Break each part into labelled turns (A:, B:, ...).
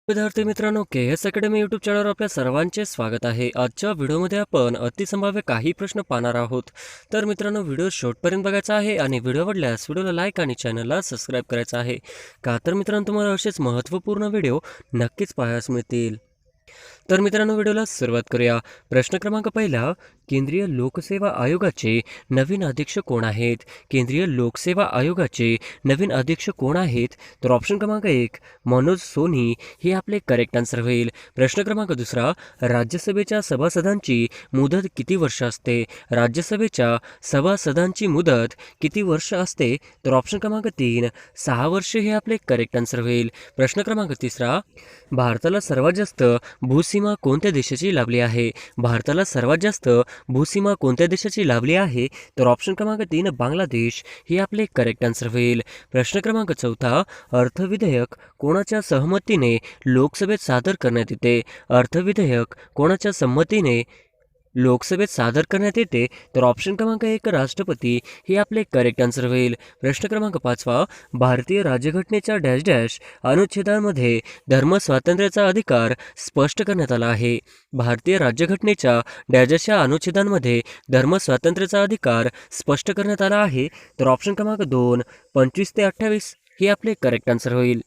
A: विद्यार्थी मित्रांनो, KS academy YouTube चॅनलवर आपल्या सर्वांचे स्वागत आहे. आजच्या व्हिडिओमध्ये आपण अतिसंभाव्य काही प्रश्न पाहणार आहोत. तर मित्रांनो, व्हिडिओ शेवटपर्यंत बघायचा आहे आणि व्हिडिओ आवडल्यास व्हिडिओला लाईक आणि चॅनलला सबस्क्राईब करायचं आहे. का तर मित्रांनो, तुम्हाला असेच महत्त्वपूर्ण व्हिडिओ नक्कीच पाहायला मिळतील. तर मित्रांनो, व्हिडिओला सुरुवात करूया. प्रश्न क्रमांक पहिला, केंद्रीय लोकसेवा आयोगाचे नवीन अध्यक्ष कोण आहेत? केंद्रीय लोकसेवा आयोगाचे नवीन अध्यक्ष कोण आहेत? तर ऑप्शन क्रमांक 1 मनोज सोनी हे आपले करेक्ट आन्सर होईल. प्रश्न क्रमांक दुसरा, राज्यसभेच्या सभासदांची मुदत किती वर्ष असते? राज्यसभेच्या सभासदांची मुदत किती वर्ष असते? तर ऑप्शन क्रमांक 3 6 वर्ष हे आपले करेक्ट आन्सर होईल. प्रश्न क्रमांक तिसरा, भारताला सर्वात जास्त भूसीमा कोणत्या देशाची लाभली आहे? भारताला सर्वात जास्त भूसीमा कोणत्या देशाची लाभली आहे? तर ऑप्शन क्रमांक 3 बांगलादेश हे आपले करेक्ट आन्सर होईल. प्रश्न क्रमांक चौथा, अर्थविधेयक कोणाच्या सहमतीने लोकसभेत सादर करण्यात येते? अर्थविधेयक कोणाच्या संमतीने लोकसभेत सादर करण्यात येते? तर ऑप्शन क्रमांक 1 राष्ट्रपती हे आपले करेक्ट आन्सर होईल. प्रश्न क्रमांक 5, भारतीय राज्यघटनेच्या डॅश डॅश अनुच्छेदांमध्ये धर्म स्वातंत्र्याचा अधिकार स्पष्ट करण्यात आला आहे. भारतीय राज्यघटनेच्या डॅश डॅश या अनुच्छेदांमध्ये धर्म स्वातंत्र्याचा अधिकार स्पष्ट करण्यात आला आहे. तर ऑप्शन क्रमांक 2 25 ते 28 हे आपले करेक्ट आन्सर होईल.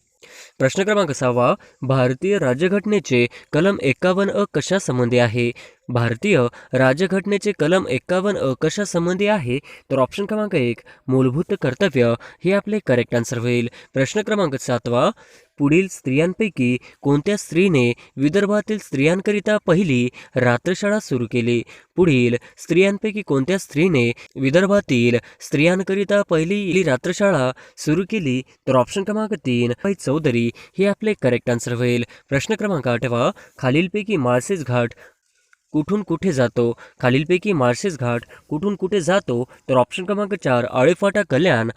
A: प्रश्न क्रमांक 6, भारतीय राज्यघटनेचे कलम 51 कशा संबंधी आहे? भारतीय राज्यघटनेचे कलम 51 कशा संबंधी आहे? तर ऑप्शन क्रमांक 1 मूलभूत कर्तव्य हे आपले करेक्ट आन्सर होईल. प्रश्न क्रमांक 7, पुढील स्त्रियांपैकी कोणत्या स्त्रीने विदर्भातील स्त्रियांकरिता पहिली रात्रशाळा सुरू केली? पुढील स्त्रियांपैकी कोणत्या स्त्रीने विदर्भातील स्त्रियांकरिता पहिली रात्रशाळा सुरू केली? तर ऑप्शन क्रमांक 3 बाई चौधरी हे आपले करेक्ट आन्सर होईल. प्रश्न क्रमांक 8, खालीलपैकी माळशेज घाट कुठून कुठे जातो? खालीलपैकी माळशेज घाट कुठून कुठे जातो? तर ऑप्शन क्रमांक 4 आळेफाटा कल्याण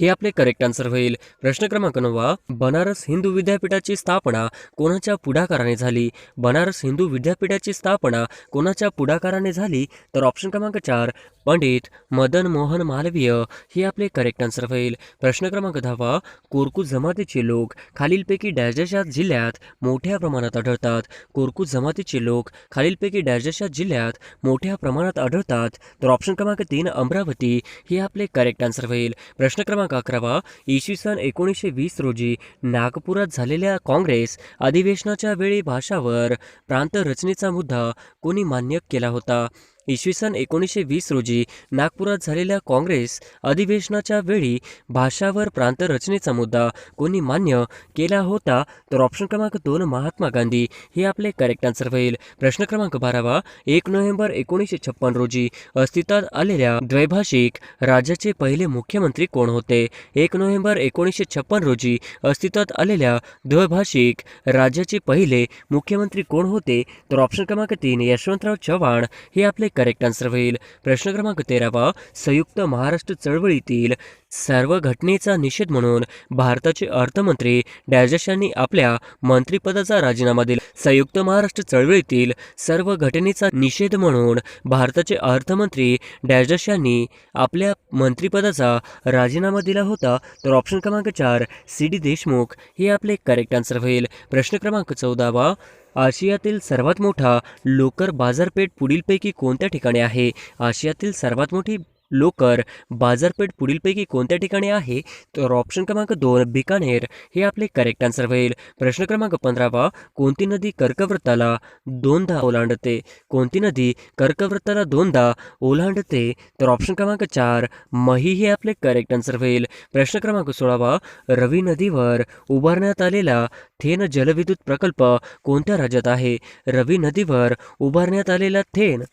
A: हे आपले करेक्ट आन्सर होईल. प्रश्न क्रमांक 9, बनारस हिंदू विद्यापीठाची स्थापना कोणाच्या पुढाकाराने झाली? बनारस हिंदू विद्यापीठाची स्थापना कोणाच्या पुढाकाराने झाली? तर ऑप्शन क्रमांक 4 पंडित मदन मोहन मालवीय हे आपले करेक्ट आन्सर होईल. प्रश्न क्रमांक 10, कोरकू जमातीचे लोक खालीलपैकी डॅश डॅश या जिल्ह्यात मोठ्या प्रमाणात आढळतात? कोरकू जमातीचे लोक खालीलपैकी डॅश डॅश या जिल्ह्यात मोठ्या प्रमाणात आढळतात? तर ऑप्शन क्रमांक 3 अमरावती हे आपले करेक्ट आन्सर होईल. प्रश्न क्रमांक 11, इसवी सन 1920 रोजी नागपुरात झालेल्या काँग्रेस अधिवेशनाच्या वेळी भाषावर प्रांत रचनेचा मुद्दा कोणी मान्य केला होता? इसवी सन 1920 रोजी नागपुरात झालेल्या काँग्रेस अधिवेशनाच्या वेळी भाषावर प्रांत रचनेचा मुद्दा कोणी मान्य केला होता? तर ऑप्शन क्रमांक 2 महात्मा गांधी हे आपले करेक्ट आन्सर होईल. प्रश्न क्रमांक 12, 1 नोव्हेंबर 1956 रोजी अस्तित्वात आलेल्या द्वैभाषिक राज्याचे पहिले मुख्यमंत्री कोण होते? 1 नोव्हेंबर 1956 रोजी अस्तित्वात आलेल्या द्वैभाषिक राज्याचे पहिले मुख्यमंत्री कोण होते? तर ऑप्शन क्रमांक 3 यशवंतराव चव्हाण हे आपले करेक्ट आन्सर होईल. प्रश्न क्रमांक 13, संयुक्त महाराष्ट्र चळवळीतील सर्व घटनेचा निषेध म्हणून भारताचे अर्थमंत्री डॅश यांनी आपल्या मंत्रिपदाचा राजीनामा दिला? संयुक्त महाराष्ट्र चळवळीतील सर्व घटनेचा निषेध म्हणून भारताचे अर्थमंत्री डॅश यांनी आपल्या मंत्रिपदाचा राजीनामा दिला होता? तर ऑप्शन क्रमांक 4 CD देशमुख हे आपले करेक्ट आन्सर होईल. प्रश्न क्रमांक 14, आशियातील सर्वात मोठा लोकर बाजारपेठ पुढीलपैकी कोणत्या ठिकाणी आहे? आशियातील सर्वात मोठी लोकर बाजारपेठ पुढीलपैकी कोणत्या ठिकाणी आहे? तर ऑप्शन क्रमांक 2 बिकानेर हे आपले करेक्ट आन्सर होईल. प्रश्न क्रमांक 15, कोणती नदी कर्कवृत्ताला दोनदा ओलांडते? कोणती नदी कर्कवृत्ताला दोनदा ओलांडते? तर ऑप्शन क्रमांक 4 मही हे आपले करेक्ट आन्सर होईल. प्रश्न क्रमांक 16, रवी नदीवर उभारण्यात आलेला थेन जलविद्युत प्रकल्प कोणत्या राज्यात आहे? रवी नदीवर उभारण्यात आलेला थेन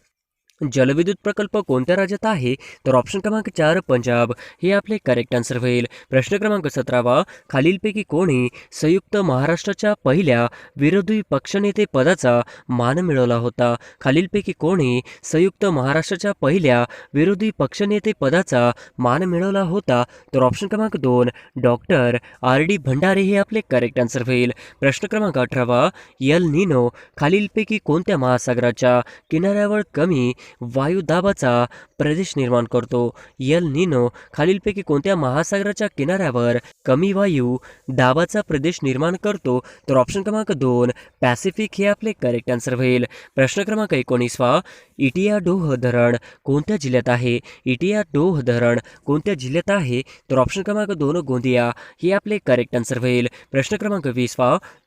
A: जलविद्युत प्रकल्प कोणत्या राज्यात आहे? तर ऑप्शन क्रमांक 4 पंजाब हे आपले करेक्ट आन्सर होईल. प्रश्न क्रमांक 17, खालीलपैकी कोणी संयुक्त महाराष्ट्राच्या पहिल्या विरोधी पक्षनेते पदाचा मान मिळवला होता? खालीलपैकी कोणी संयुक्त महाराष्ट्राच्या पहिल्या विरोधी पक्षनेते पदाचा मान मिळवला होता? तर ऑप्शन क्रमांक 2 डॉक्टर RD भंडारे हे आपले करेक्ट आन्सर होईल. प्रश्न क्रमांक 18, एल निनो खालीलपैकी कोणत्या महासागराच्या किनाऱ्यावर कमी वायुदाबाचा प्रदेश निर्माण करतो? एल निनो खालीलपैकी कोणत्या महासागराच्या किनाऱ्यावर कमी वायू दाबाचा प्रदेश निर्माण करतो? तर ऑप्शन क्रमांक 2 पॅसिफिक हे आपले करेक्ट आन्सर होईल. प्रश्न क्रमांक 19 इटियाडोह धरण कोणत्या जिल्ह्यात आहे? इटियाडोह धरण कोणत्या जिल्ह्यात आहे? तर ऑप्शन क्रमांक 2 गोंदिया हे आपले करेक्ट आन्सर होईल. प्रश्न क्रमांक 20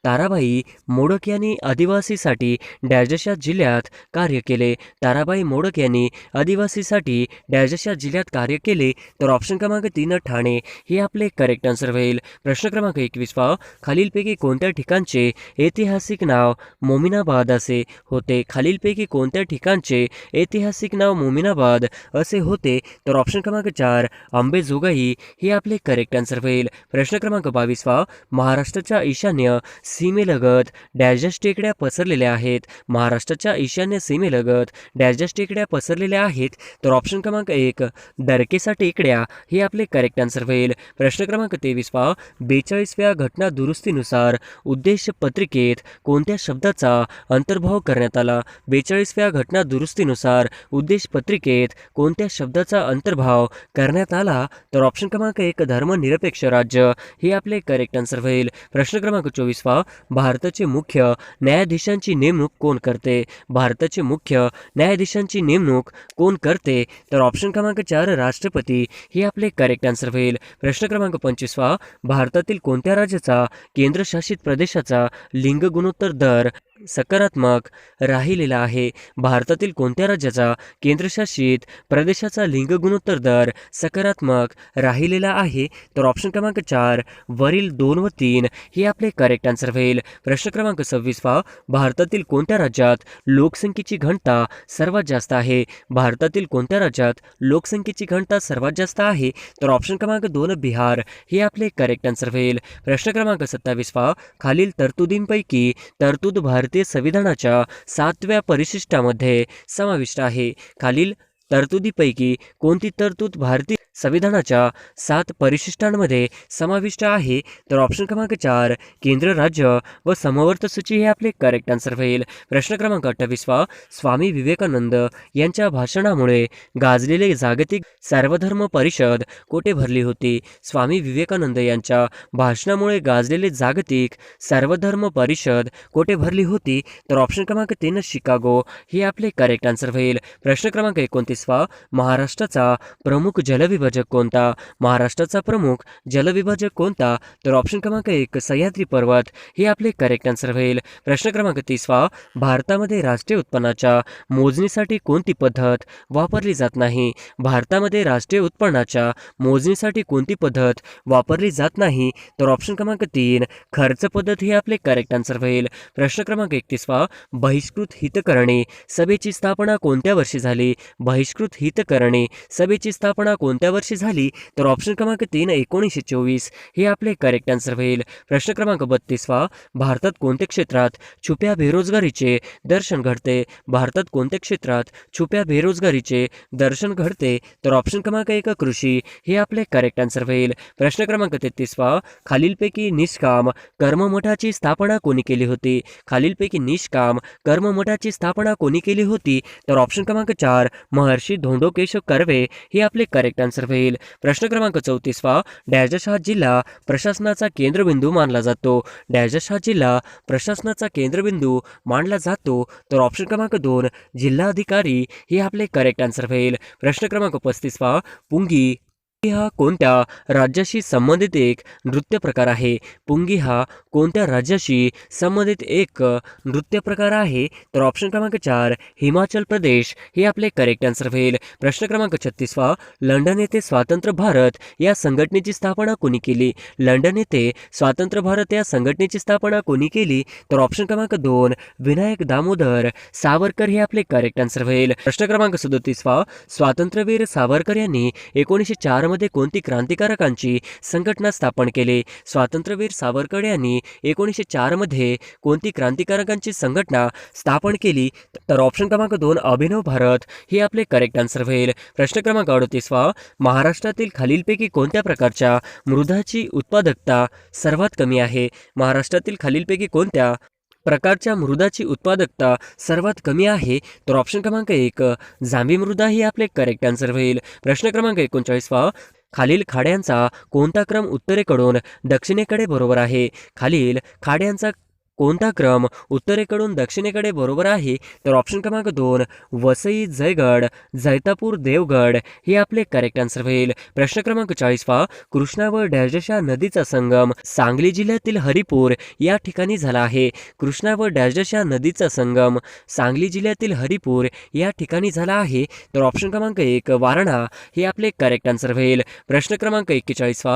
A: ताराबाई मोडक यांनी आदिवासीसाठी डॅशच्या जिल्ह्यात कार्य केले? ताराबाई मोडक यांनी आदिवासीसाठी डॅशच्या जिल्ह्यात कार्य केले? तर ऑप्शन क्रमांक 3 ठाणे हे आपले करेक्ट आन्सर होईल. प्रश्न क्रमांक 21 खालीलपैकी कोणत्या ठिकाणचे ऐतिहासिक नाव मोमिनाबाद असे होते? खालीलपैकी कोणत्या ठिकाणचे ऐतिहासिक नाव मोमिनाबाद असे होते? तर ऑप्शन क्रमांक 4 अंबेजोगाई हे आपले करेक्ट आन्सर होईल. प्रश्न क्रमांक 22 महाराष्ट्राच्या ईशान्य सीमेलगत डॅशच्या टेकड्या पसरलेल्या आहेत? महाराष्ट्राच्या ईशान्य सीमेलगत डॅशच्या टेकड्या पसरलेल्या आहेत? तर ऑप्शन क्रमांक 1 दरकेसा टेकड्या हे आपले करेक्ट आन्सर होईल. प्रश्न क्रमांक 23 42व्या घटना दुरुस्तीनुसार उद्देश पत्रिकेत कोणत्या शब्दाचा अंतर्भाव करण्यात आला? 42व्या घटना दुरुस्तीनुसार उद्देश पत्रिकेत कोणत्या शब्दाचा अंतर्भाव करण्यात आला? तर ऑप्शन क्रमांक 1 धर्मनिरपेक्ष राज्य हे आपले करेक्ट आन्सर होईल. प्रश्न क्रमांक 24 भारताचे मुख्य न्यायाधीशांची नेमणूक कोण करते? भारताचे मुख्य न्यायाधीशांची नेमणूक कोण करते? तर ऑप्शन क्रमांक 4 राष्ट्रपती हे आपले करेक्ट आन्सर होईल. प्रश्न क्रमांक 25 भारतातील कोणत्या राज्याचा केंद्रशासित प्रदेशाचा लिंग गुणोत्तर दर सकारात्मक राहिलेला आहे? भारतातील कोणत्या राज्याचा केंद्रशासित प्रदेशाचा लिंग गुणोत्तर दर सकारात्मक राहिलेला आहे? तर ऑप्शन क्रमांक 4 वरील 2 व 3 हे आपले करेक्ट आन्सर होईल. प्रश्न क्रमांक 26 भारतातील कोणत्या राज्यात लोकसंख्येची घनता सर्वात जास्त आहे? भारतातील कोणत्या राज्यात लोकसंख्येची घनता सर्वात जास्त आहे? तर ऑप्शन क्रमांक 2 बिहार हे आपले करेक्ट आन्सर होईल. प्रश्न क्रमांक 27 खालील तरतुदींपैकी तरतूद भारतीय संविधानाच्या 7व्या परिशिष्टामध्ये समाविष्ट आहे? खालील तरतुदीपैकी कोणती तरतूद भारतीय संविधानाच्या 7 परिशिष्टांमध्ये समाविष्ट आहे? तर ऑप्शन क्रमांक 4 केंद्र राज्य व समवर्त सूची हे आपले करेक्ट आन्सर होईल. प्रश्न क्रमांक 28 स्वामी विवेकानंद यांच्या भाषणामुळे गाजलेले जागतिक सार्वधर्म परिषद कोठे भरली होती? स्वामी विवेकानंद यांच्या भाषणामुळे गाजलेले जागतिक सार्वधर्म परिषद कोठे भरली होती? तर ऑप्शन क्रमांक 3 शिकागो हे आपले करेक्ट आन्सर होईल. प्रश्न क्रमांक 29 महाराष्ट्राचा प्रमुख जलविभाजक कोणता? महाराष्ट्राचा प्रमुख जलविभाजक कोणता? तर ऑप्शन क्रमांक 1 सह्याद्री पर्वत हे आपले करेक्ट आन्सर होईल. प्रश्न क्रमांक 30 भारतामध्ये राष्ट्रीय उत्पन्नाच्या मोजणीसाठी कोणती पद्धत वापरली जात नाही? भारतामध्ये राष्ट्रीय उत्पन्नाच्या मोजणीसाठी कोणती पद्धत वापरली जात नाही? तर ऑप्शन क्रमांक 3 खर्च पद्धत हे आपले करेक्ट आन्सर होईल. प्रश्न क्रमांक 31 बहिष्कृत हितकरणी सभेची स्थापना कोणत्या वर्षी झाली? बहिष्कृत हितकरणी सभेची स्थापना कोणत्या वर्षी झाली? तर ऑप्शन क्रमांक 3 1924 हे आपले करेक्ट आन्सर होईल. प्रश्न क्रमांक 32 भारतात कोणत्या क्षेत्रात छुप्या बेरोजगारीचे दर्शन घडते? भारतात कोणत्या क्षेत्रात छुप्या बेरोजगारीचे दर्शन घडते? तर ऑप्शन क्रमांक 1 कृषी हे आपले करेक्ट आन्सर होईल. प्रश्न क्रमांक 33 खालीलपैकी निष्काम कर्ममठाची स्थापना कोणी केली होती? खालीलपैकी निष्काम कर्ममठाची स्थापना कोणी केली होती? तर ऑप्शन क्रमांक 4 महर्षी धोंडो केशव कर्वे हे आपले करेक्ट आन्सर होईल. प्रश्न क्रमांक 34 डॅश हा जिल्हा प्रशासनाचा केंद्रबिंदू मानला जातो? डॅश हा जिल्हा प्रशासनाचा केंद्रबिंदू मानला जातो? तर ऑप्शन क्रमांक 2 जिल्हाधिकारी हे आपले करेक्ट आन्सर होईल. प्रश्न क्रमांक 35 पुंगी हा कोणत्या राज्याशी संबंधित एक नृत्य प्रकार आहे? पुंगी हा कोणत्या राज्याशी संबंधित एक नृत्य प्रकार आहे? तर ऑप्शन क्रमांक 4 हिमाचल प्रदेश हे आपले करेक्ट आन्सर होईल. प्रश्न क्रमांक 36 लंडन येथे स्वतंत्र भारत या संघटनेची स्थापना कोणी केली? लंडन येथे स्वतंत्र भारत या संघटनेची स्थापना कोणी केली? तर ऑप्शन क्रमांक 2 विनायक दामोदर सावरकर हे आपले करेक्ट आन्सर होईल. प्रश्न क्रमांक 37 स्वातंत्र्यवीर सावरकर यांनी 1904 मध्ये कोणती क्रांतिकारकांची संघटना स्थापन केली? स्वातंत्र्यवीर सावरकर यांनी 1904 मध्ये कोणती क्रांतिकारकांची संघटना स्थापन केली? तर ऑप्शन क्रमांक 2 अभिनव भारत हे आपले करेक्ट आन्सर होईल. प्रश्न क्रमांक 38 महाराष्ट्रातील खालीलपैकी कोणत्या प्रकारच्या मृदाची उत्पादकता सर्वात कमी आहे? महाराष्ट्रातील खालीलपैकी कोणत्या प्रकारच्या मृदाची उत्पादकता सर्वात कमी आहे? तर ऑप्शन क्रमांक 1 जांभी मृदा ही आपले करेक्ट आन्सर होईल. प्रश्न क्रमांक 39 खालील खाड्यांचा कोणता क्रम उत्तरेकडून दक्षिणेकडे बरोबर आहे? खालील खाड्यांचा कोणता क्रम उत्तरेकडून दक्षिणेकडे बरोबर आहे? तर ऑप्शन क्रमांक 2 वसई, जयगड, जैतापूर, देवगड हे आपले करेक्ट आन्सर होईल. प्रश्न क्रमांक 40 कृष्णा व डॅशडॅशा नदीचा संगम सांगली जिल्ह्यातील हरिपूर या ठिकाणी झाला आहे. कृष्णा व डॅशडॅशा नदीचा संगम सांगली जिल्ह्यातील हरिपूर या ठिकाणी झाला आहे. तर ऑप्शन क्रमांक 1 वारणा हे आपले करेक्ट आन्सर होईल. प्रश्न क्रमांक 41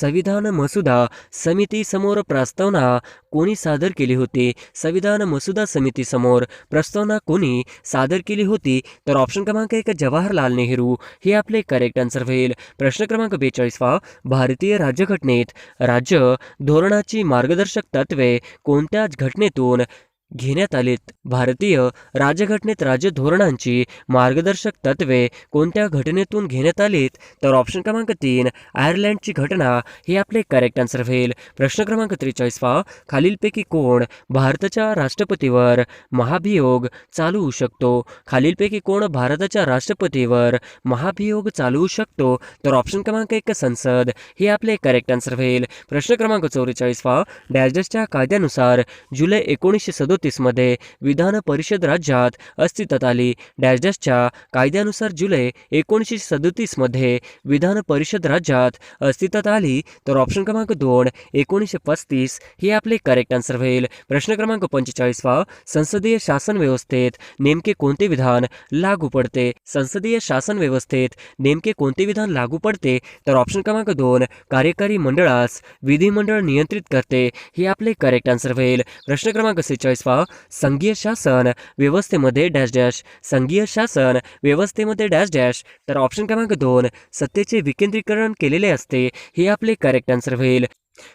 A: संविधान मसुदा समिती समोर प्रस्तावना कोणी सादर केली होती? संविधान मसुदा समितीसमोर प्रस्तावना कोणी सादर केली होती? तर ऑप्शन क्रमांक 1 जवाहरलाल नेहरू हे आपले करेक्ट आन्सर होईल. प्रश्न क्रमांक 42 भारतीय राज्यघटनेत राज्य धोरणाची मार्गदर्शक तत्वे कोणत्या घटनेतून घेण्यात आलीत? भारतीय राज्यघटनेत राज्य धोरणांची मार्गदर्शक तत्वे कोणत्या घटनेतून घेण्यात आलीत? तर ऑप्शन क्रमांक 3 आयर्लंडची घटना हे आपले करेक्ट आन्सर होईल. प्रश्न क्रमांक 43 खालीलपैकी कोण भारताच्या राष्ट्रपतीवर महाभियोग चालवू शकतो? खालीलपैकी कोण भारताच्या राष्ट्रपतीवर महाभियोग चालवू शकतो? तर ऑप्शन क्रमांक 1 संसद हे आपले करेक्ट आन्सर होईल. प्रश्न क्रमांक 44 डॅशडॅशच्या कायद्यानुसार जुलै 1937 मध्ये विधान परिषद राज्यात अस्तित्वात आली. डॅशडॅशच्या कायद्यानुसार जुलै 1937 मध्ये विधान परिषद राज्यात अस्तित्वात आली. तर ऑप्शन क्रमांक 2 1935 हे आपले करेक्ट आन्सर होईल. प्रश्न क्रमांक 45 संसदीय शासन व्यवस्थेत नेमके कोणते विधान लागू पडते? संसदीय शासन व्यवस्थेत नेमके कोणते विधान लागू पडते? तर ऑप्शन क्रमांक 2 कार्यकारी मंडळास विधिमंडळ नियंत्रित करते हे आपले करेक्ट आन्सर होईल. प्रश्न क्रमांक 46 संघीय शासन व्यवस्थेमध्ये डॅश डॅश संघीय शासन व्यवस्थेमध्ये डॅश डॅश तर ऑप्शन क्रमांक 2 सत्तेचे विकेंद्रीकरण केलेले असते हे आपले करेक्ट आन्सर होईल.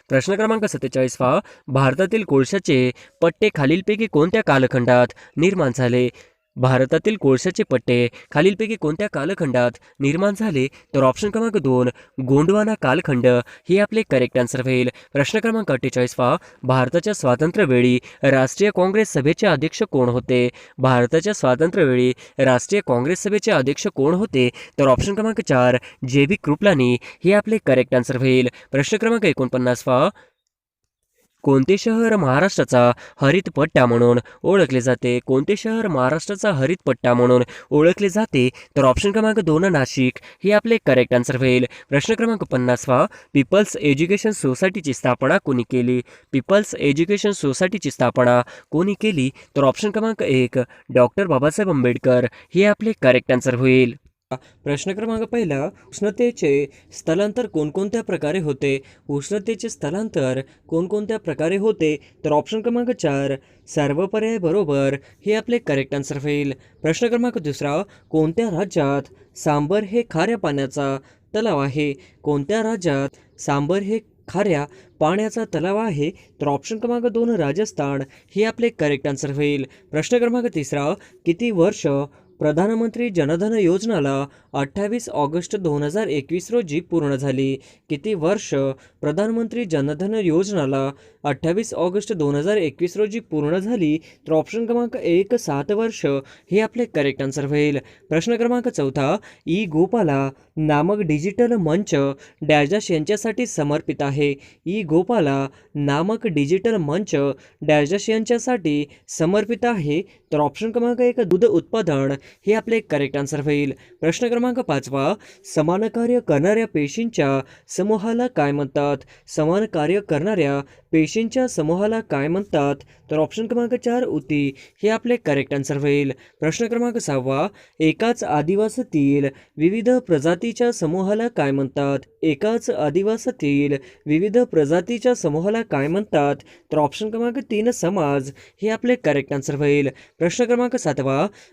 A: प्रश्न क्रमांक 47 भारतातील कोळशाचे पट्टे खालीलपैकी कोणत्या कालखंडात निर्माण झाले? भारतातील कोळशाचे पट्टे खालीलपैकी कोणत्या कालखंडात निर्माण झाले? तर ऑप्शन क्रमांक 2 गोंडवाना कालखंड हे आपले करेक्ट आन्सर होईल. प्रश्न क्रमांक 48 भारताच्या स्वातंत्र्यवेळी राष्ट्रीय काँग्रेस सभेचे अध्यक्ष कोण होते? भारताच्या स्वातंत्र्यवेळी राष्ट्रीय काँग्रेस सभेचे अध्यक्ष कोण होते? तर ऑप्शन क्रमांक 4 जे.बी. कृपलानी हे आपले करेक्ट आन्सर होईल. प्रश्न क्रमांक 49 कोणते शहर महाराष्ट्राचा हरित पट्टा म्हणून ओळखले जाते? कोणते शहर महाराष्ट्राचा हरित पट्टा म्हणून ओळखले जाते? तर ऑप्शन क्रमांक 2 नाशिक हे आपले करेक्ट आन्सर होईल. प्रश्न क्रमांक 50 पीपल्स एज्युकेशन सोसायटीची स्थापना कोणी केली? पीपल्स एज्युकेशन सोसायटीची स्थापना कोणी केली? तर ऑप्शन क्रमांक 1 डॉक्टर बाबासाहेब आंबेडकर हे आपले करेक्ट आन्सर होईल. प्रश्न क्रमांक 1 उष्णतेचे स्थलांतर कोणकोणत्या प्रकारे होते? उष्णतेचे स्थलांतर कोणकोणत्या प्रकारे होते? तर ऑप्शन क्रमांक 4 सर्व पर्याय बरोबर हे आपले करेक्ट आन्सर होईल. प्रश्न क्रमांक 2 कोणत्या राज्यात सांबर हे खाऱ्या पाण्याचा तलाव आहे? कोणत्या राज्यात सांबर हे खाऱ्या पाण्याचा तलाव आहे? तर ऑप्शन क्रमांक 2 राजस्थान हे आपले करेक्ट आन्सर होईल. प्रश्न क्रमांक 3 किती वर्ष प्रधानमंत्री जनधन योजनाला 28 ऑगस्ट 2021 रोजी पूर्ण झाली? किती वर्ष प्रधानमंत्री जनधन योजनाला 28 ऑगस्ट 2021 रोजी पूर्ण झाली? तर ऑप्शन क्रमांक 1 7 वर्ष हे आपले करेक्ट आन्सर होईल. प्रश्न क्रमांक 4 ई गोपाला नामक डिजिटल मंच डॅश डॅश यांच्यासाठी समर्पित आहे? ई गोपाला नामक डिजिटल मंच डॅश डॅश यांच्यासाठी समर्पित आहे? तर ऑप्शन क्रमांक 1 दूध उत्पादन हे आपले करेक्ट आन्सर होईल. प्रश्न क्रमांक 5 समान कार्य करणाऱ्या पेशींच्या समूहाला काय म्हणतात? समान कार्य करणाऱ्या पेशींच्या समूहाला काय म्हणतात? तर ऑप्शन क्रमांक 4 ऊती हे आपले करेक्ट आन्सर होईल. प्रश्न क्रमांक 6 एकाच आदिवासातील विविध प्रजातीच्या समूहाला काय म्हणतात? एकाच आदिवासातील विविध प्रजातीच्या समूहाला काय म्हणतात? तर ऑप्शन क्रमांक 3 समाज हे आपले करेक्ट आन्सर होईल. प्रश्न क्रमांक 7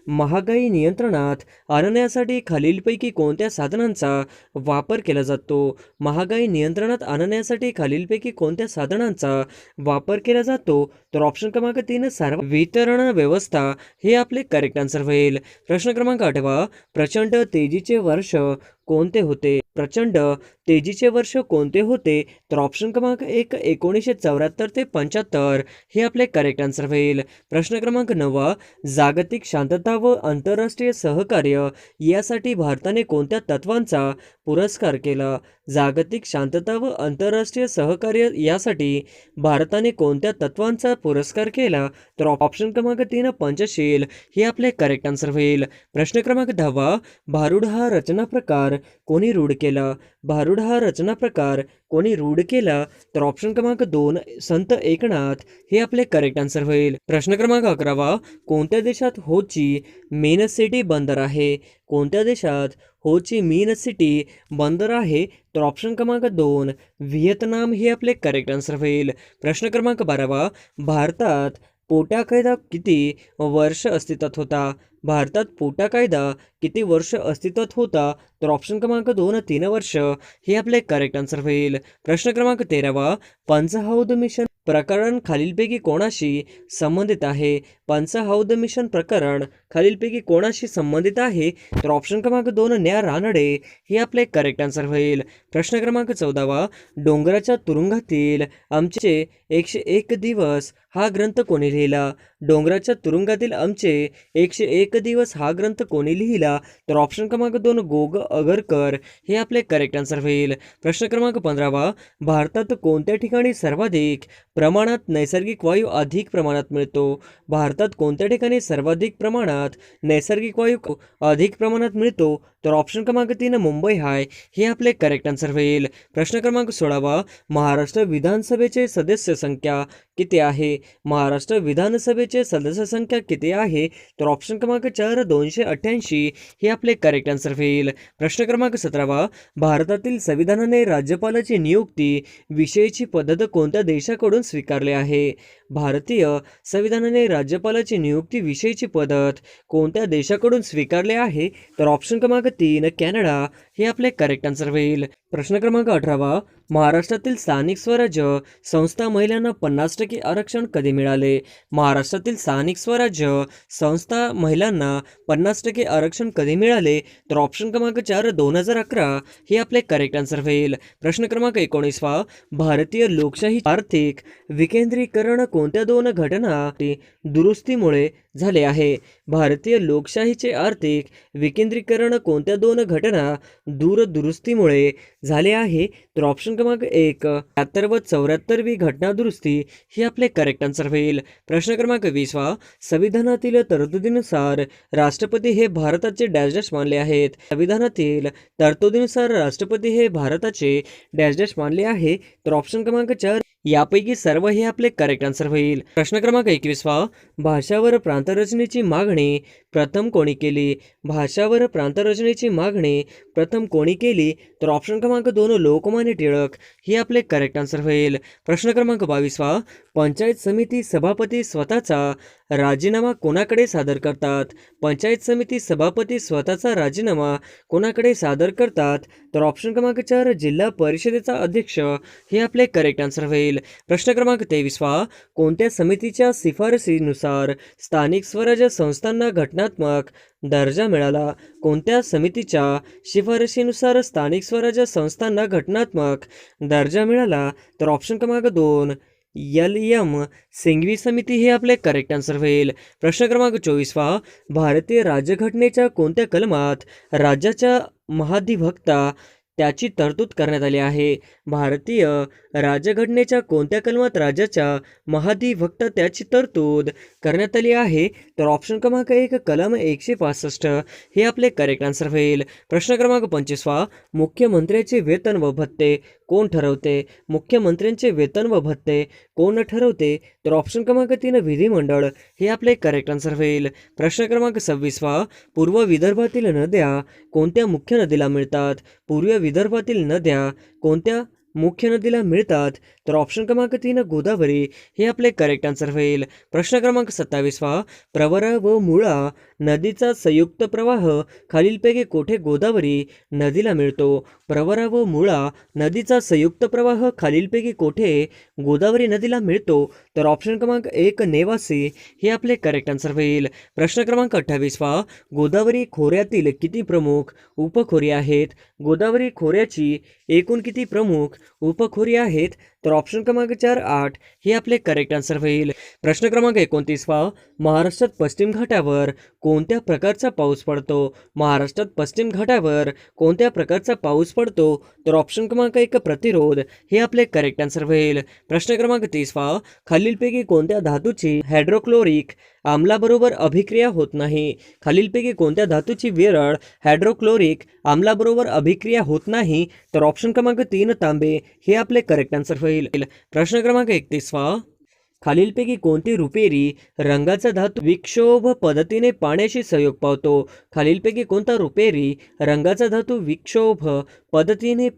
A: महागाई नियंत्रणात आणण्यासाठी खालीलपैकी कोणत्या साधनांचा वापर केला जातो? महागाई नियंत्रणात आणण्यासाठी खालीलपैकी कोणत्या साधनांचा वापर केला जातो? तर ऑप्शन क्रमांक 3 सार्वजनिक वितरण व्यवस्था हे आपले करेक्ट आन्सर होईल. प्रश्न क्रमांक 8 प्रचंड तेजीचे वर्ष कोणते होते? प्रचंड तेजीचे वर्ष कोणते होते? तर ऑप्शन क्रमांक 1 1974 ते 75 हे आपले करेक्ट आन्सर होईल. प्रश्न क्रमांक 9 जागतिक शांतता व आंतरराष्ट्रीय सहकार्य यासाठी भारताने कोणत्या तत्वांचा पुरस्कार केला? जागतिक शांतता व आंतरराष्ट्रीय सहकार्य यासाठी भारताने कोणत्या तत्वांचा पुरस्कार केला? तर ऑप्शन क्रमांक 3 पंचशील हे आपले करेक्ट आन्सर होईल. प्रश्न क्रमांक 10 भारुड हा रचना प्रकार कोणी रूढ केला? भारुड हा रचना प्रकार कोणी रूढ केला? तर ऑप्शन क्रमांक 2 संत एकनाथ हे आपले करेक्ट आन्सर होईल. प्रश्न क्रमांक 11 कोणत्या देशात हो ची मिन सिटी बंदर आहे? कोणत्या देशात हो ची मिन सिटी बंदर आहे? तर ऑप्शन क्रमांक 2 व्हिएतनाम हे आपले करेक्ट आन्सर होईल. प्रश्न क्रमांक 12 भारतात पोटा कायदा किती वर्ष अस्तित्वात होता? भारतात पोटा कायदा किती वर्ष अस्तित्वात होता? तर ऑप्शन क्रमांक 2 3 वर्ष हे आपले करेक्ट आन्सर होईल. प्रश्न क्रमांक 13 पंचहौद मिशन प्रकरण खालीलपैकी कोणाशी संबंधित आहे? पंचहौद मिशन प्रकरण खालीलपैकी कोणाशी संबंधित आहे? तर ऑप्शन क्रमांक 2 न्या रानडे हे आपले करेक्ट आन्सर होईल. प्रश्न क्रमांक 14 डोंगराच्या तुरुंगातील आमचे 101 दिवस हा ग्रंथ कोणी लिहिला? डोंगराच्या तुरुंगातील आमचे 101 दिवस हा ग्रंथ कोणी लिहिला? तर ऑप्शन क्रमांक 2 गोग अगरकर हे आपले करेक्ट आन्सर होईल. प्रश्न क्रमांक 15 भारतात कोणत्या ठिकाणी सर्वाधिक प्रमाणात नैसर्गिक वायू अधिक प्रमाणात मिळतो? भारतात कोणत्या ठिकाणी सर्वाधिक प्रमाणात नैसर्गिक वायू अधिक प्रमाणात मिळतो? तर ऑप्शन क्रमांक 3 मुंबई हाय हे आपले करेक्ट आन्सर होईल. प्रश्न क्रमांक 16 महाराष्ट्र विधानसभेचे सदस्य संख्या किती आहे? महाराष्ट्र विधानसभेचे सदस्य संख्या किती आहे? तर ऑप्शन क्रमांक 4 288 हे आपले करेक्ट आन्सर होईल. प्रश्न क्रमांक 17 भारतातील संविधानाने राज्यपालाची नियुक्ती विषयीची पद्धत कोणत्या देशाकडून स्वीकारली आहे? भारतीय संविधानाने राज्यपालाची नियुक्ती विषयीची पद्धत कोणत्या देशाकडून स्वीकारली आहे? तर ऑप्शन क्रमांक 3 कॅनडा हे आपले करेक्ट आन्सर होईल. प्रश्न क्रमांक 18 महाराष्ट्रातील स्थानिक स्वराज्य संस्था महिलांना 50% आरक्षण कधी मिळाले? महाराष्ट्रातील स्थानिक स्वराज्य संस्था महिलांना 50% आरक्षण कधी मिळाले? तर ऑप्शन क्रमांक 4 2011 हे आपले करेक्ट आन्सर होईल. प्रश्न क्रमांक 19 भारतीय लोकशाही आर्थिक विकेंद्रीकरण कोणत्या 2 घटना दुरुस्तीमुळे झाले आहे? भारतीय लोकशाहीचे आर्थिक विकेंद्रीकरण कोणत्या 2 घटना दुरुस्तीमुळे झाले आहे? तर ऑप्शन क्रमांक 1 73 व 74वी घटना दुरुस्ती हे आपले करेक्ट आन्सर होईल. प्रश्न क्रमांक 20 संविधानातील तरतुदीनुसार राष्ट्रपती हे भारताचे डॅश डॅश मानले आहेत? संविधानातील तरतुदीनुसार राष्ट्रपती हे भारताचे डॅश डॅश मानले आहे? तर ऑप्शन क्रमांक 4 यापैकी सर्व हे आपले करेक्ट आन्सर होईल. प्रश्न क्रमांक 21 भाषावर प्रांतरचनेची मागणी प्रथम कोणी केली? भाषावर प्रांतरचनेची मागणी प्रथम कोणी केली? तर ऑप्शन क्रमांक 2 लोकमान्य टिळक हे आपले करेक्ट आन्सर होईल. प्रश्न क्रमांक 22 पंचायत समिती सभापती स्वतःचा राजीनामा कोणाकडे सादर करतात? पंचायत समिती सभापती स्वतःचा राजीनामा कोणाकडे सादर करतात? तर ऑप्शन क्रमांक 4 जिल्हा परिषदेचा अध्यक्ष हे आपले करेक्ट आन्सर होईल. प्रश्न क्रमांक 23 कोणत्या समितीच्या शिफारसीनुसार स्थानिक स्वराज्य संस्थांना घटनात्मक दर्जा मिळाला? कोणत्या समितीच्या शिफारसीनुसार स्थानिक स्वराज्य संस्थांना घटनात्मक दर्जा मिळाला? तर ऑप्शन क्रमांक 2 LM सिंघवी समिती हे आपले करेक्ट आन्सर होईल. प्रश्न क्रमांक 24 भारतीय राज्यघटनेच्या कोणत्या कलमात राज्याच्या महाधिवक्ता त्याची तरतूद करण्यात आली आहे? भारतीय राज्यघटनेच्या कोणत्या कलमात राज्याच्या महाधिवक्ता त्याची तरतूद करण्यात आली आहे? तर ऑप्शन क्रमांक 1 कलम 165 हे आपले करेक्ट आन्सर होईल. प्रश्न क्रमांक 25 मुख्यमंत्र्याचे वेतन व भत्ते कोण ठरवते? मुख्यमंत्र्यांचे वेतन व भत्ते कोण ठरवते? तर ऑप्शन क्रमांक 3 विधिमंडळ हे आपले करेक्ट आन्सर होईल. प्रश्न क्रमांक 26 पूर्व विदर्भातील नद्या कोणत्या मुख्य नदीला मिळतात? पूर्व विदर्भातील नद्या कोणत्या मुख्य नदीला मिळतात? तर ऑप्शन क्रमांक 3 गोदावरी हे आपले करेक्ट आन्सर होईल. प्रश्न क्रमांक 27 प्रवरा व मुळा नदीचा संयुक्त प्रवाह खालीलपैकी कोठे गोदावरी नदीला मिळतो? प्रवरा व मुळा नदीचा संयुक्त प्रवाह खालीलपैकी कोठे गोदावरी नदीला मिळतो? तर ऑप्शन क्रमांक 1 नेवासी हे आपले करेक्ट आन्सर होईल. प्रश्न क्रमांक 28 गोदावरी खोऱ्यातील किती प्रमुख उपखोरी आहेत? गोदावरी खोऱ्याची एकूण किती प्रमुख उपखोरी आहेत? तर ऑप्शन क्रमांक 4 8 हे आपले करेक्ट आन्सर होईल. प्रश्न क्रमांक 29 महाराष्ट्रात पश्चिम घाटावर कोणत्या प्रकारचा पाऊस पडतो? महाराष्ट्रात पश्चिम घाटावर कोणत्या प्रकारचा पाऊस पडतो? तर ऑप्शन क्रमांक 1 प्रतिरोध हे आपले करेक्ट आन्सर होईल. प्रश्न क्रमांक 30 खालीलपैकी कोणत्या धातूची हायड्रोक्लोरिक आम्लाबरोबर अभिक्रिया होत नाही? खालीलपैकी कोणत्या धातूची विरळ हायड्रोक्लोरिक आम्लाबरोबर अभिक्रिया होत नाही? तर ऑप्शन क्रमांक 3 तांबे हे आपले करेक्ट आन्सर होईल. प्रश्न क्रमांक 31 खालीलपैकी कोणती रुपेरी रंगाचा धातू विक्षोभ पद्धतीने पाण्याशी संयोग पावतो? खालीलपैकी कोणता रुपेरी रंगाचा धातू विक्षोभ पद्धतीने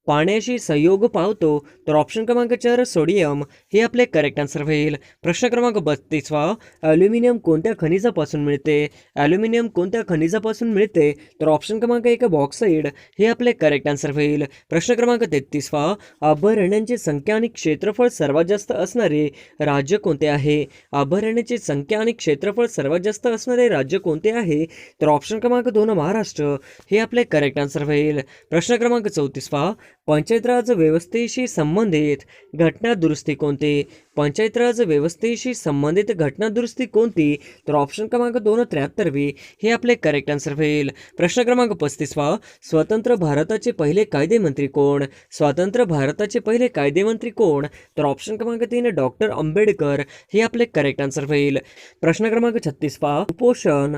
A: पाण्याशी संयोग पावतो? तर ऑप्शन क्रमांक 4 सोडियम हे आपले करेक्ट आन्सर होईल. प्रश्न क्रमांक 32 ॲल्युमिनियम कोणत्या खनिजापासून मिळते? ॲल्युमिनियम कोणत्या खनिजापासून मिळते? तर ऑप्शन क्रमांक 1 बॉक्साईड हे आपले करेक्ट आन्सर होईल. प्रश्न क्रमांक 33 अभयारण्यांची संख्या आणि क्षेत्रफळ सर्वात जास्त असणारे राज्य कोणते आहे? अभयारण्याची संख्या आणि क्षेत्रफळ सर्वात जास्त असणारे राज्य कोणते आहे? तर ऑप्शन क्रमांक 2 महाराष्ट्र हे आपले करेक्ट आन्सर होईल. प्रश्न क्रमांक 34 पंचायत राज व्यवस्थेशी संबंधित घटना दुरुस्ती कोणती? पंचायत राज व्यवस्थेशी संबंधित घटना दुरुस्ती कोणती? तर ऑप्शन क्रमांक 2 73 हे आपले करेक्ट आन्सर होईल. प्रश्न क्रमांक 35 स्वतंत्र भारताचे पहिले कायदेमंत्री कोण? स्वतंत्र भारताचे पहिले कायदेमंत्री कोण? तर ऑप्शन क्रमांक 3 डॉक्टर आंबेडकर हे आपले करेक्ट आन्सर होईल. प्रश्न क्रमांक 36 उपोषण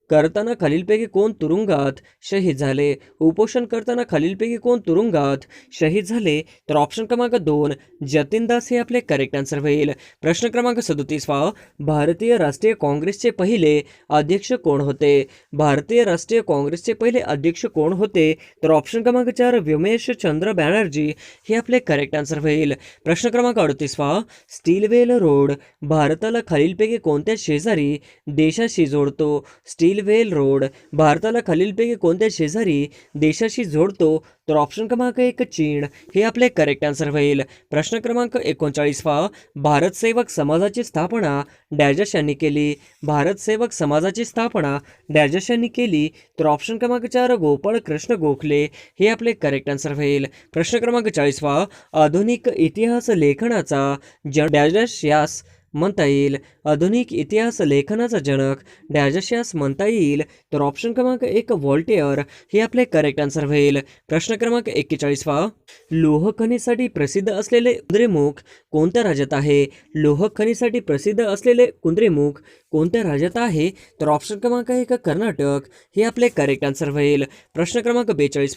A: करताना खालीलपैकी कोण तुरुंगात शहीद झाले? उपोषण करताना खालीलपैकी कोण तुरुंगात शहीद झाले? तर ऑप्शन क्रमांक 2 जतीन दास हे आपले करेक्ट आन्सर होईल. प्रश्न क्रमांक 37 भारतीय राष्ट्रीय काँग्रेसचे पहिले अध्यक्ष कोण होते? भारतीय राष्ट्रीय काँग्रेसचे पहिले अध्यक्ष कोण होते? तर ऑप्शन क्रमांक 4 व्योमेश चंद्र बॅनर्जी हे आपले करेक्ट आन्सर होईल. प्रश्न क्रमांक 38 स्टीलवेल रोड भारताला खालीलपैकी कोणत्या शेजारी देशाशी जोडतो? स्टीलवेल रोड भारताला खालीलपैकी कोणत्या शेजारी देशाशी जोडतो? तर ऑप्शन क्रमांक 1 चीन हे आपले करेक्ट आन्सर होईल. प्रश्न क्रमांक 39 भारत सेवक समाजाची स्थापना डॅजस यांनी केली? भारत सेवक समाजाची स्थापना डॅजस यांनी केली? तर ऑप्शन क्रमांक 4 गोपाळ कृष्ण गोखले हे आपले करेक्ट आन्सर होईल. प्रश्न क्रमांक 40 आधुनिक इतिहास लेखनाचा डॅजस यास म्हणता येईल? आधुनिक इतिहास लेखनाचा जनक डॅजस यास म्हणता येईल? तर ऑप्शन क्रमांक 1 व्हॉल्टेअर हे आपले करेक्ट आन्सर होईल. प्रश्न क्रमांक 41 लोह खनिसाठी प्रसिद्ध असलेले कुद्रेमुख कोणत्या राज्यात आहे? लोह खनिसाठी प्रसिद्ध असलेले कुद्रेमुख कोणत्या राज्यात आहे? तर ऑप्शन क्रमांक 1 कर्नाटक हे आपले करेक्ट आन्सर होईल. प्रश्न क्रमांक 42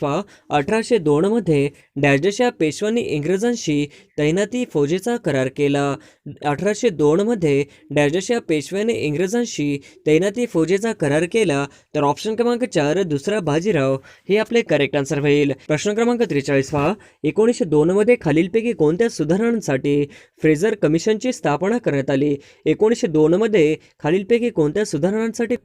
A: 1802 मध्ये डॅजस या पेशव्यांनी इंग्रजांशी तैनाती फौजेचा करार केला? 1802 मध्ये डॅजस या पेशव्याने इंग्रजांशी तैनाती फौजेचा करार केला? तर ऑप्शन क्रमांक 4 दुसरा बाजीराव हे आपले करेक्ट आन्सर होईल. प्रश्न क्रमांक 43 1902 मध्ये खालीलपैकी कोणत्या सुधारणांसाठी फ्रेझर कमिशनची स्थापना करण्यात आली? 1902 मध्ये खालीलपैकी कोणत्या सुधारणांसाठी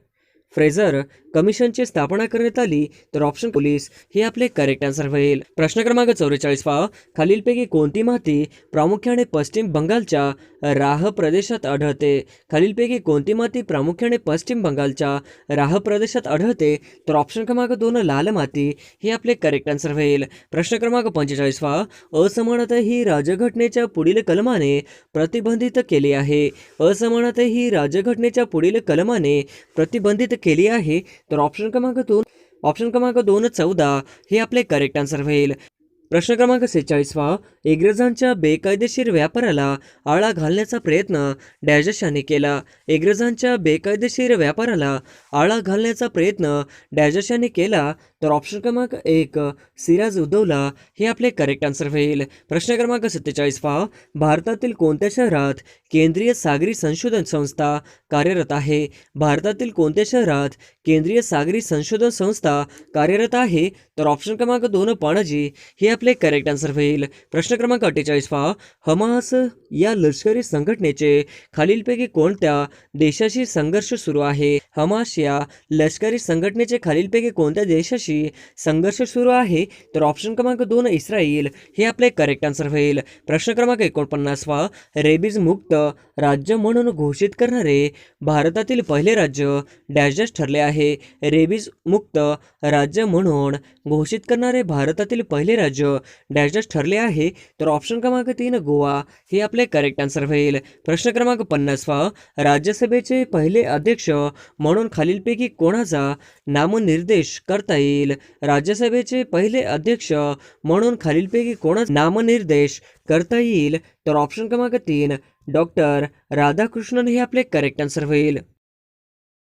A: फ्रेझर कमिशनची स्थापना करण्यात आली? तर ऑप्शन पोलीस हे आपले करेक्ट आन्सर होईल. प्रश्न क्रमांक 44 खालीलपैकी कोणती माती प्रामुख्याने पश्चिम बंगालच्या राह प्रदेशात आढळते? खालीलपैकी कोणती माती प्रामुख्याने पश्चिम बंगालच्या राह प्रदेशात आढळते? तर ऑप्शन क्रमांक 2 लाल माती हे आपले करेक्ट आन्सर होईल. प्रश्न क्रमांक 45 असमानता ही राज्यघटनेच्या पुढील कलमाने प्रतिबंधित केली आहे? असमानता ही राज्यघटनेच्या पुढील कलमाने प्रतिबंधित केली आहे? तर ऑप्शन क्रमांक 2 14 हे आपले करेक्ट आन्सर होईल. प्रश्न क्रमांक 46 इंग्रजांच्या बेकायदेशीर व्यापाराला आळा घालण्याचा प्रयत्न डॅजस यांनी केला? इंग्रजांच्या बेकायदेशीर व्यापाराला आळा घालण्याचा प्रयत्न डॅजस यांनी केला? तर ऑप्शन क्रमांक 1 सिराज उद्दौला हे आपले करेक्ट आन्सर होईल. प्रश्न क्रमांक 47 भारतातील कोणत्या शहरात केंद्रीय सागरी संशोधन संस्था कार्यरत आहे? भारतातील कोणत्या शहरात केंद्रीय सागरी संशोधन संस्था कार्यरत आहे? तर ऑप्शन क्रमांक 2 पणजी हे आपले करेक्ट आन्सर होईल. प्रश्न क्रमांक 48 पहा. हमास या लष्करी संघटनेचे खालीलपैकी कोणत्या देशाशी संघर्ष सुरू आहे? हमास या लष्करी संघटनेचे खालीलपैकी कोणत्या देशाशी संघर्ष सुरू आहे? तर ऑप्शन क्रमांक 2 इस्रायल हे आपले करेक्ट आन्सर होईल. प्रश्न क्रमांक 49 पहा. रेबीज मुक्त राज्य म्हणून घोषित करणारे भारतातील पहिले राज्य डॅश डॅश ठरले आहे. रेबीज मुक्त राज्य म्हणून घोषित करणारे भारतातील पहिले राज्य डॅश डॅश ठरले आहे. तर ऑप्शन क्रमांक 3 गोवा हे आपले करेक्ट आन्सर होईल. प्रश्न क्रमांक 50 पहा. राज्यसभेचे पहिले अध्यक्ष म्हणून खालीलपैकी कोणाचा नामनिर्देश करता येईल? राज्यसभेचे पहिले अध्यक्ष म्हणून खालीलपैकी कोणाचा नामनिर्देश करता येईल? तर ऑप्शन क्रमांक 3 डॉक्टर राधाकृष्णन हे आपले करेक्ट आन्सर होईल.